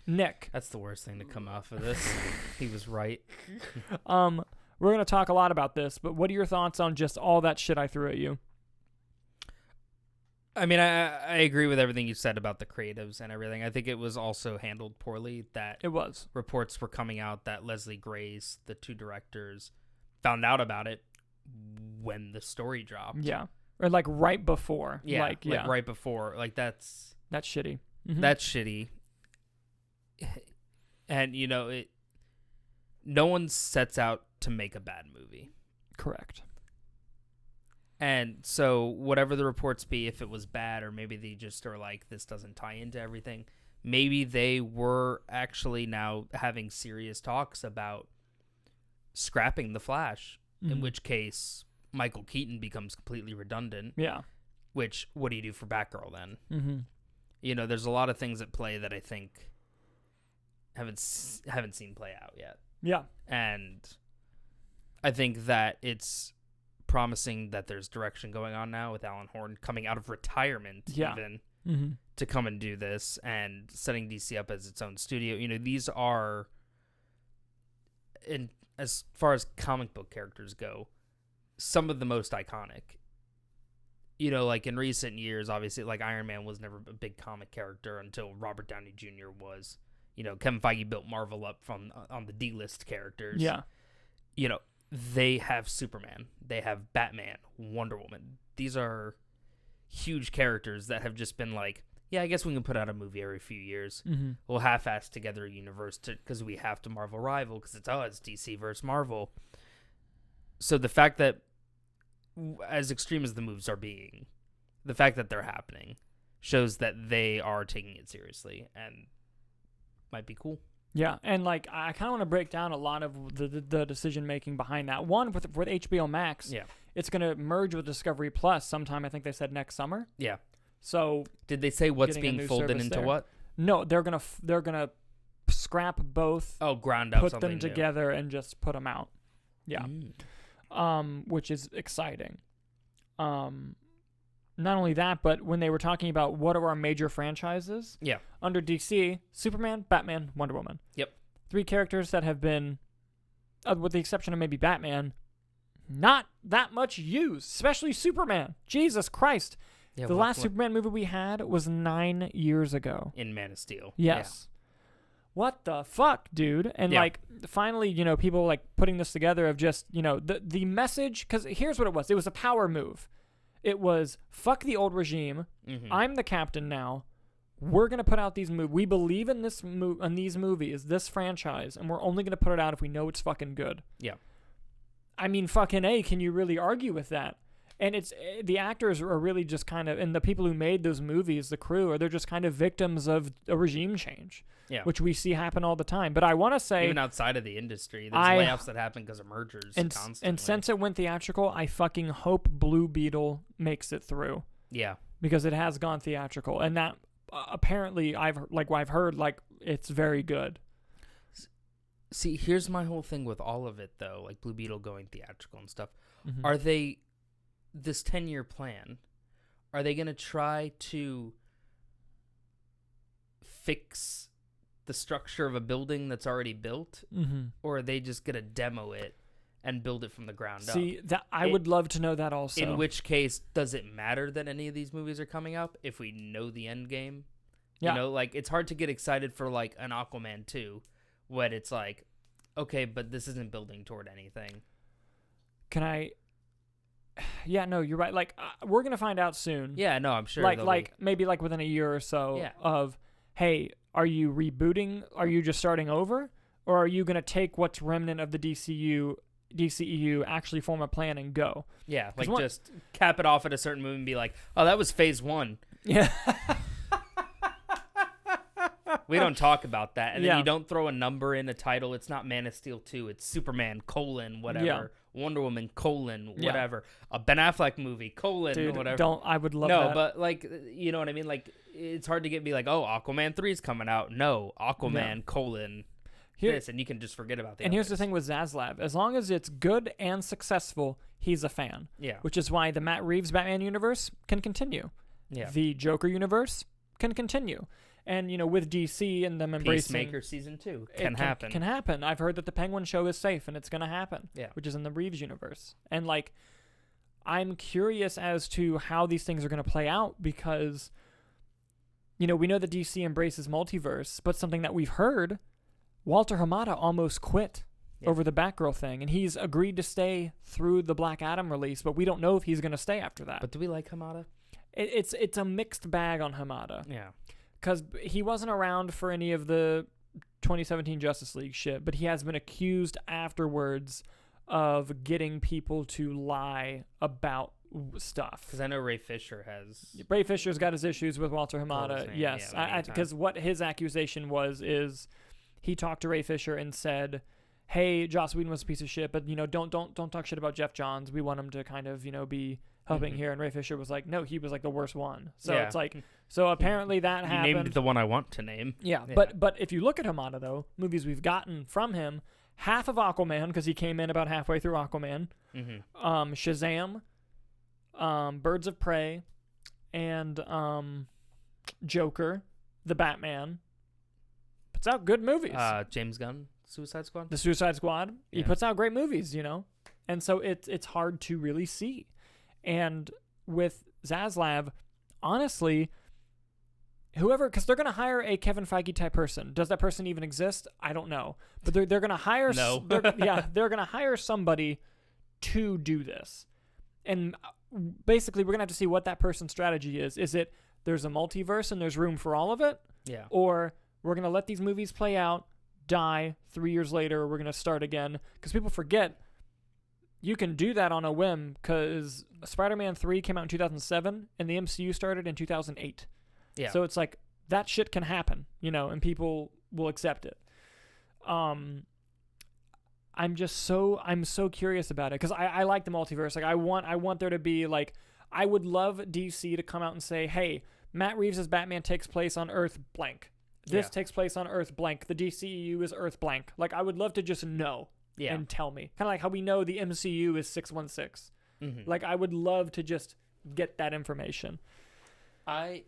Nick. That's the worst thing to come off of this. He was right. We're going to talk a lot about this, but what are your thoughts on just all that shit I threw at you? I mean, I agree with everything you said about the creatives and everything. I think it was also handled poorly. That it was. Reports were coming out that Leslie Grace, the two directors, found out about it when the story dropped. Yeah. Or like right before. Yeah, like right before. Like that's shitty. Mm-hmm. That's shitty. And no one sets out to make a bad movie. Correct. And so whatever the reports be, if it was bad, or maybe they just are like, this doesn't tie into everything, maybe they were actually now having serious talks about scrapping The Flash, in which case Michael Keaton becomes completely redundant. Yeah. Which, what do you do for Batgirl then? Mm-hmm. There's a lot of things at play that I think haven't seen play out yet. Yeah. And I think that it's promising that there's direction going on now with Alan Horn coming out of retirement even to come and do this and setting DC up as its own studio. These are, as far as comic book characters go, some of the most iconic. Like in recent years, obviously, like Iron Man was never a big comic character until Robert Downey Jr. was. Kevin Feige built Marvel up on the D-list characters. Yeah. They have Superman. They have Batman, Wonder Woman. These are huge characters that have just been like, yeah, I guess we can put out a movie every few years. Mm-hmm. We'll half-ass together a universe because we have to Marvel rival because it's DC versus Marvel. So the fact that, as extreme as the moves are being, the fact that they're happening shows that they are taking it seriously and might be cool. Yeah, and like I kind of want to break down a lot of the decision making behind that. One, with HBO Max, it's going to merge with Discovery Plus sometime. I think they said next summer. Yeah. So did they say what's being folded into what? No, they're gonna scrap both. Oh, ground up, put them together and just put them out. Yeah. Which is exciting. Not only that, but when they were talking about what are our major franchises, under DC, Superman, Batman, Wonder Woman. Yep. 3 characters that have been, with the exception of maybe Batman, not that much used, especially Superman. Jesus Christ. Yeah, the last Superman movie we had was 9 years ago. In Man of Steel. Yes. Yeah. What the fuck, dude? And like, finally, people like putting this together of just, the message, because here's what it was. It was a power move. It was, fuck the old regime. Mm-hmm. I'm the captain now. We're going to put out these movies. We believe in these movies, this franchise, and we're only going to put it out if we know it's fucking good. Yeah. I mean, fucking A, can you really argue with that? And it's the actors are really just kind of, and the people who made those movies, the crew, they're just kind of victims of a regime change, which we see happen all the time. But I want to say, even outside of the industry, there's layoffs that happen because of mergers constantly. And since it went theatrical, I fucking hope Blue Beetle makes it through. Yeah, because it has gone theatrical, and that apparently I've heard like it's very good. See, here's my whole thing with all of it, though, like Blue Beetle going theatrical and stuff. Mhm. Are they, this 10-year plan, are they going to try to fix the structure of a building that's already built? Mhm. Or are they just going to demo it and build it from the ground up? See, that I would love to know that also. In which case, does it matter that any of these movies are coming up if we know the end game? Yeah. You know, like, it's hard to get excited for, like, an Aquaman 2 when it's like, okay, but this isn't building toward anything. Can I? Yeah, no, you're right. Like, we're gonna find out soon. Yeah, no, I'm sure. Like maybe like within a year or so. Yeah. Of, hey, are you rebooting? Are you just starting over, or are you gonna take what's remnant of the DCEU, actually form a plan and go? Yeah, like just cap it off at a certain movie and be like, oh, that was phase 1. Yeah. We don't talk about that. And then Yeah. you don't throw a number in a title. It's not Man of Steel 2. It's Superman, whatever. Yeah. Wonder Woman, Yeah. whatever. A Ben Affleck movie, Dude, whatever. I would love no, that. but, like, you know what I mean? Like, it's hard to be like, oh, Aquaman 3 is coming out. No, Aquaman, this. And you can just forget about And here's the thing with Zaslav. As long as it's good and successful, he's a fan. Yeah. Which is why the Matt Reeves Batman universe can continue. Yeah. The Joker universe can continue. And, you know, with DC and them embracing... Peacemaker Season 2 can happen. Can happen. I've heard that the Penguin show is safe, and it's going to happen. Yeah. Which is in the Reeves universe. And, like, I'm curious as to how these things are going to play out because, you know, we know that DC embraces multiverse, but something that we've heard, Walter Hamada almost quit over the Batgirl thing, and he's agreed to stay through the Black Adam release, but we don't know if he's going to stay after that. But do we like Hamada? It's a mixed bag on Hamada. Yeah. Because he wasn't around for any of the 2017 Justice League shit, but he has been accused afterwards of getting people to lie about stuff. Because I know Ray Fisher's got his issues with Walter Hamada. Yes, because what his accusation is he talked to Ray Fisher and said, "Hey, Joss Whedon was a piece of shit, but you know, don't talk shit about Jeff Johns. We want him to kind of, you know, be helping here." And Ray Fisher was like, "No, he was like the worst one." So it's like, so apparently that happened. You named the one I want to name. Yeah. But if you look at Hamada though, movies we've gotten from him, half of Aquaman, because he came in about halfway through Aquaman, Shazam, Birds of Prey, and Joker, the Batman. Puts out good movies. James Gunn, Suicide Squad. The Suicide Squad. He puts out great movies, you know, and so it's hard to really see. And with Zaslav, honestly, whoever, because they're going to hire a Kevin Feige type person. Does that person even exist? I don't know. But they're going to hire. No. They're going to hire somebody to do this. And basically, we're going to have to see what that person's strategy is. Is it there's a multiverse and there's room for all of it? Yeah. Or we're going to let these movies play out, die, 3 years later, we're going to start again. Because people forget you can do that on a whim, because Spider-Man 3 came out in 2007 and the MCU started in 2008. Yeah. So it's like that shit can happen, you know, and people will accept it. I'm so curious about it because I like the multiverse. Like I want there to be like, I would love DC to come out and say, hey, Matt Reeves' Batman takes place on Earth blank. This takes place on Earth blank. The DCEU is Earth blank. Like I would love to just know and tell me. Kind of like how we know the MCU is 616. Like I would love to just get that information. I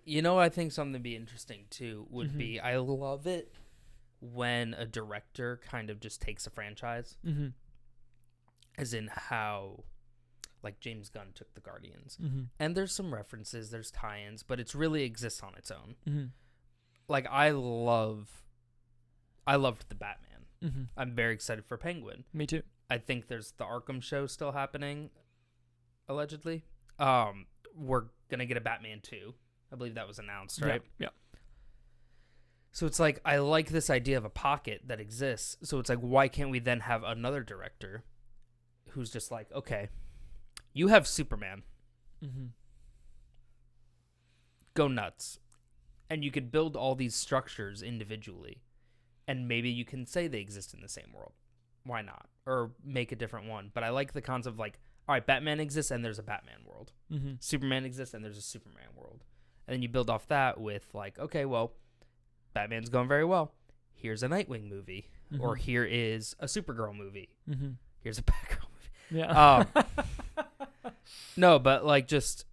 think something to be interesting too would be, I love it when a director kind of just takes a franchise, as in how, like James Gunn took the Guardians, and there's some references, there's tie-ins, but it really exists on its own. Like I loved the Batman. I'm very excited for Penguin. Me too. I think there's the Arkham show still happening, allegedly. We're gonna get a Batman 2. I believe that was announced, right? Yeah. So it's like, I like this idea of a pocket that exists. So it's like, why can't we then have another director who's just like, okay, you have Superman. Go nuts. And you could build all these structures individually. And maybe you can say they exist in the same world. Why not? Or make a different one. But I like the concept of like, all right, Batman exists and there's a Batman world. Superman exists and there's a Superman world. And then you build off that with like, okay, well, Batman's going very well. Here's a Nightwing movie. or here is a Supergirl movie. Mm-hmm. Here's a Batgirl movie. Yeah. No, but like just,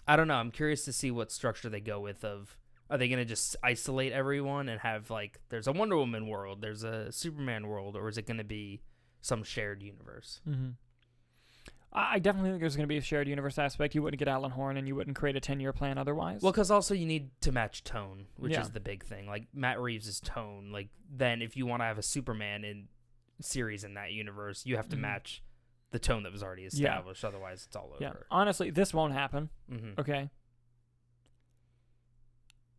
I don't know. I'm curious to see what structure they go with. Are they going to just isolate everyone and have like, there's a Wonder Woman world, there's a Superman world, or is it going to be some shared universe? Mm-hmm. I definitely think there's going to be a shared universe aspect. You wouldn't get Alan Horn and you wouldn't create a 10-year plan otherwise. Well, because also you need to match tone, which is the big thing. Like Matt Reeves' tone. Like then if you want to have a Superman series in that universe, you have to match the tone that was already established. Otherwise, it's all over. Yeah. Honestly, this won't happen. Mm-hmm. Okay.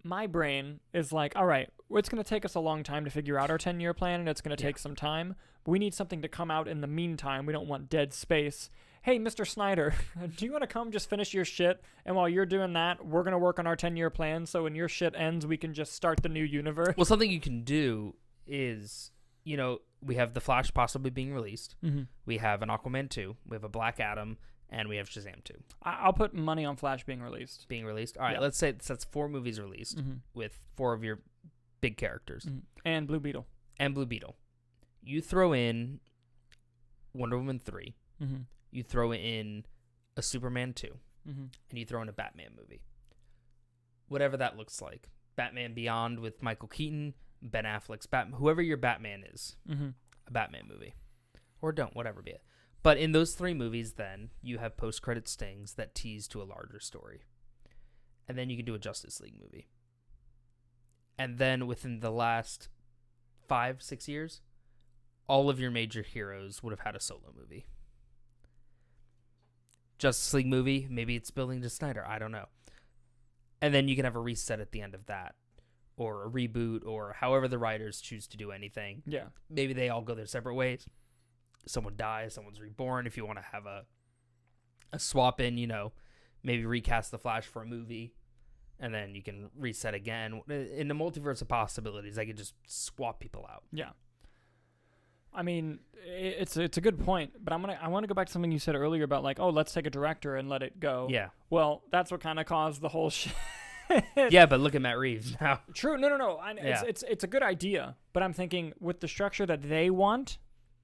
My brain is like, all right, it's going to take us a long time to figure out our 10-year plan, and it's going to take some time. But we need something to come out in the meantime. We don't want dead space. Hey, Mr. Snyder, do you want to come just finish your shit? And while you're doing that, we're going to work on our 10-year plan. So when your shit ends, we can just start the new universe. Well, something you can do is, we have The Flash possibly being released. Mm-hmm. We have an Aquaman 2. We have a Black Adam. And we have Shazam 2. I'll put money on Flash being released. All right, let's say that's 4 movies released with 4 of your big characters. Mm-hmm. And Blue Beetle. You throw in Wonder Woman 3. Mm-hmm. You throw in a Superman 2. Mm-hmm. And you throw in a Batman movie. Whatever that looks like. Batman Beyond with Michael Keaton, Ben Affleck's Batman, whoever your Batman is. Mm-hmm. A Batman movie. Or don't, whatever be it. But in those 3 movies, then, you have post-credit stings that tease to a larger story. And then you can do a Justice League movie. And then within the last 5-6 years, all of your major heroes would have had a solo movie. Justice League movie, maybe it's building to Snyder, I don't know. And then you can have a reset at the end of that. Or a reboot, or however the writers choose to do anything. Yeah. Maybe they all go their separate ways. Someone dies, someone's reborn. If you want to have a swap in, maybe recast the Flash for a movie, and then you can reset again. In the multiverse of possibilities, I could just swap people out. Yeah. I mean, it's a good point, but I want to go back to something you said earlier about like, oh, let's take a director and let it go. Yeah. Well, that's what kind of caused the whole shit. Yeah, but look at Matt Reeves now. True. No. It's a good idea, but I'm thinking with the structure that they want,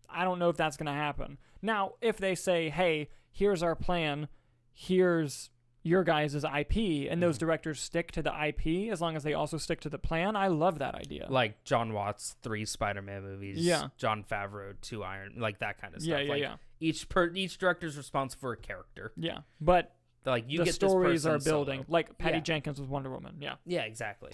I don't know if that's going to happen. Now, if they say, hey, here's our plan, here's your guys' IP, and those directors stick to the IP as long as they also stick to the plan, I love that idea. Like John Watts, 3 Spider-Man movies. Yeah. John Favreau, 2 Iron, like that kind of stuff. Yeah. Each director's responsible for a character. Yeah, but like you the get stories this are building. solo. Like Patty Jenkins with Wonder Woman. Yeah. Yeah, exactly.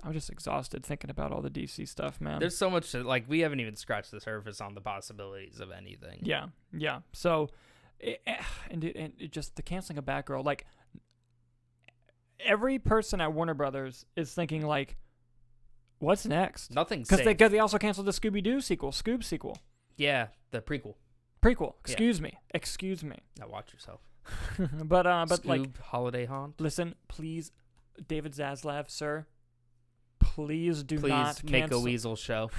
I'm just exhausted thinking about all the DC stuff, man. There's so much we haven't even scratched the surface on the possibilities of anything. Yeah. So, and just the canceling of Batgirl, like every person at Warner Brothers is thinking like, what's next? Nothing's because safe. they also canceled the Scooby-Doo Scoob sequel. Yeah, the prequel. Excuse me. Now watch yourself. but Scoob, like Holiday Haunt. Listen, please, David Zaslav, sir. Please not make cancel. a Weasel show.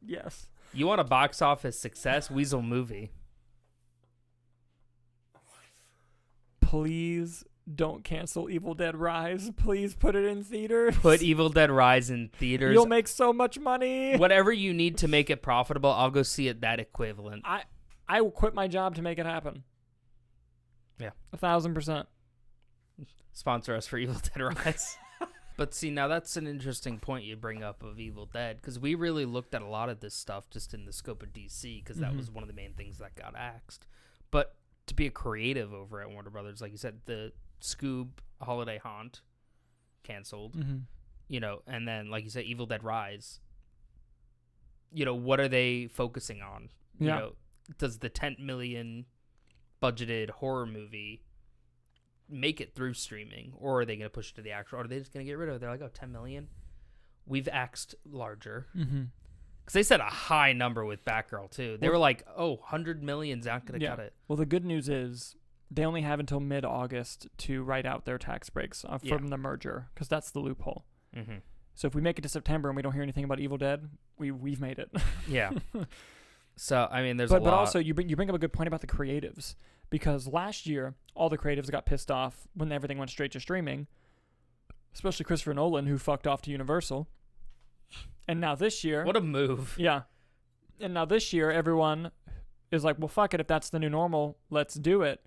Yes. You want a box office success? Weasel movie. Please don't cancel Evil Dead Rise. Please put it in theaters. Put Evil Dead Rise in theaters. You'll make so much money. Whatever you need to make it profitable, I'll go see it that equivalent. I will quit my job to make it happen. Yeah. 1,000%. Sponsor us for Evil Dead Rise. But see, now that's an interesting point you bring up of Evil Dead, because we really looked at a lot of this stuff just in the scope of DC, because that was one of the main things that got axed. But to be a creative over at Warner Brothers, like you said, the Scoob Holiday Haunt canceled, and then, like you said, Evil Dead Rise. What are they focusing on? Does the 10 million budgeted horror movie make it through streaming, or are they going to push it to the actual, or are they just going to get rid of it? They're like, oh, 10 million? We've axed larger. Because they said a high number with Batgirl, too. They were like, 100 million's not going to cut it. Well, the good news is they only have until mid-August to write out their tax breaks from the merger, because that's the loophole. So if we make it to September and we don't hear anything about Evil Dead, we've made it. Yeah. So, I mean, there's a lot. But also, you bring up a good point about the creatives, because last year all the creatives got pissed off when everything went straight to streaming, especially Christopher Nolan, who fucked off to Universal. And now this year... What a move. Yeah. And now this year, everyone is like, well, fuck it. If that's the new normal, let's do it.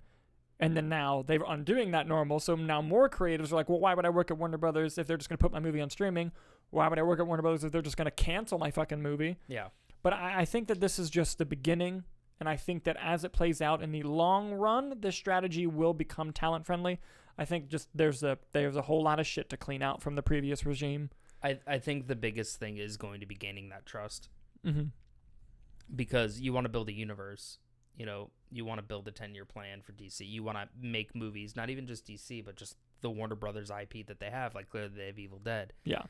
And then now they're undoing that normal. So now more creatives are like, well, why would I work at Warner Brothers if they're just going to put my movie on streaming? Why would I work at Warner Brothers if they're just going to cancel my fucking movie? Yeah. But I think that this is just the beginning. And I think that as it plays out in the long run, this strategy will become talent friendly. I think just there's a whole lot of shit to clean out from the previous regime. I think the biggest thing is going to be gaining that trust. Mm-hmm. Because you want to build a universe. You know, you want to build a 10-year plan for DC. You want to make movies, not even just DC, but just the Warner Brothers IP that they have. Like, clearly they have Evil Dead. Yeah.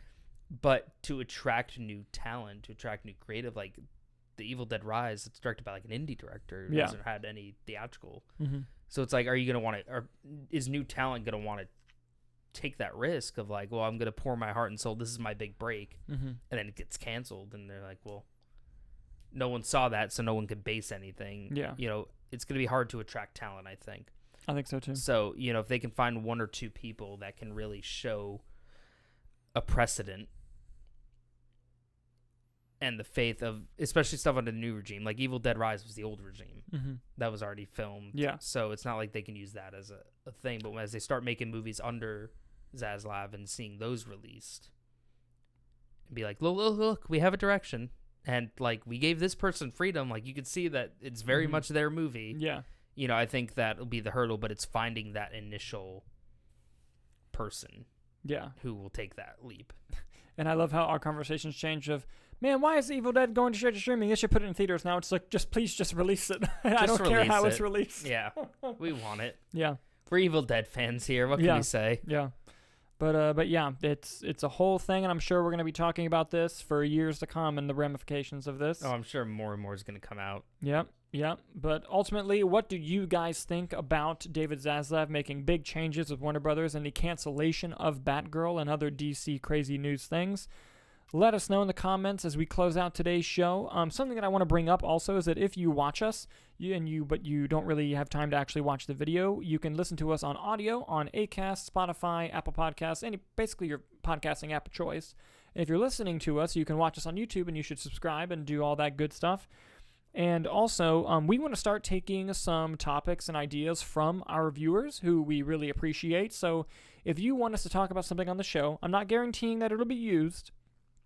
But to attract new talent, to attract new creative, like the Evil Dead Rise, it's directed by like an indie director who hasn't had any theatrical. Mm-hmm. So it's like, are you going to want to, or is new talent going to want to take that risk of like, well, I'm going to pour my heart and soul. This is my big break. Mm-hmm. And then it gets canceled. And they're like, well, no one saw that, so no one could base anything. Yeah. You know, it's going to be hard to attract talent, I think. I think so too. So, you know, if they can find one or two people that can really show a precedent and the faith of, especially stuff under the new regime, like Evil Dead Rise was the old regime. Mm-hmm. That was already filmed. Yeah. So it's not like they can use that as a thing. But as they start making movies under Zaslav and seeing those released, and be like, look, we have a direction. And, like, we gave this person freedom. Like, you could see that it's very much their movie. Yeah. You know, I think that will be the hurdle, but it's finding that initial person. Yeah. Who will take that leap. And I love how our conversations change of, man, why is Evil Dead going straight to streaming? They should put it in theaters now. It's like, please just release it. I don't care how it's released. Yeah. We want it. Yeah. We're Evil Dead fans here. What can we say? Yeah. But yeah, it's a whole thing, and I'm sure we're going to be talking about this for years to come and the ramifications of this. Oh, I'm sure more and more is going to come out. Yep. But ultimately, what do you guys think about David Zaslav making big changes with Warner Brothers and the cancellation of Batgirl and other DC crazy news things? Let us know in the comments as we close out today's show. Something that I want to bring up also is that if you watch us, but you don't really have time to actually watch the video, you can listen to us on audio on Acast, Spotify, Apple Podcasts, basically your podcasting app of choice. And if you're listening to us, you can watch us on YouTube, and you should subscribe and do all that good stuff. And also, we want to start taking some topics and ideas from our viewers who we really appreciate. So if you want us to talk about something on the show, I'm not guaranteeing that it'll be used.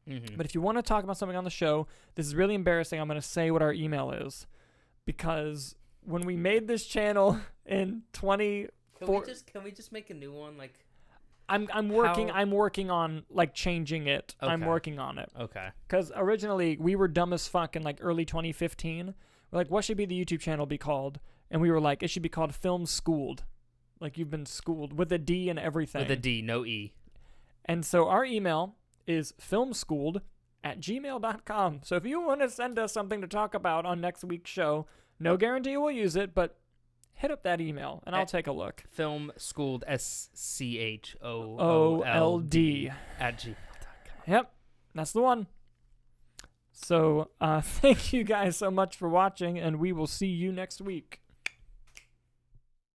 Mm-hmm. But if you want to talk about something on the show, this is really embarrassing. I'm going to say what our email is, because when we made this channel in 2014, can we just make a new one? Like, I'm working on like changing it. Okay. I'm working on it. Okay. Because originally we were dumb as fuck in like early 2015. We're like, what should be the YouTube channel be called? And we were like, it should be called Film Schooled. Like, you've been schooled with a D and everything. With a D, no E. And so our email is filmschooled@gmail.com. So if you want to send us something to talk about on next week's show, no guarantee we'll use it, but hit up that email and I'll take a look. Filmschooled, SCHOOLD @gmail.com. Yep, that's the one. So thank you guys so much for watching, and we will see you next week.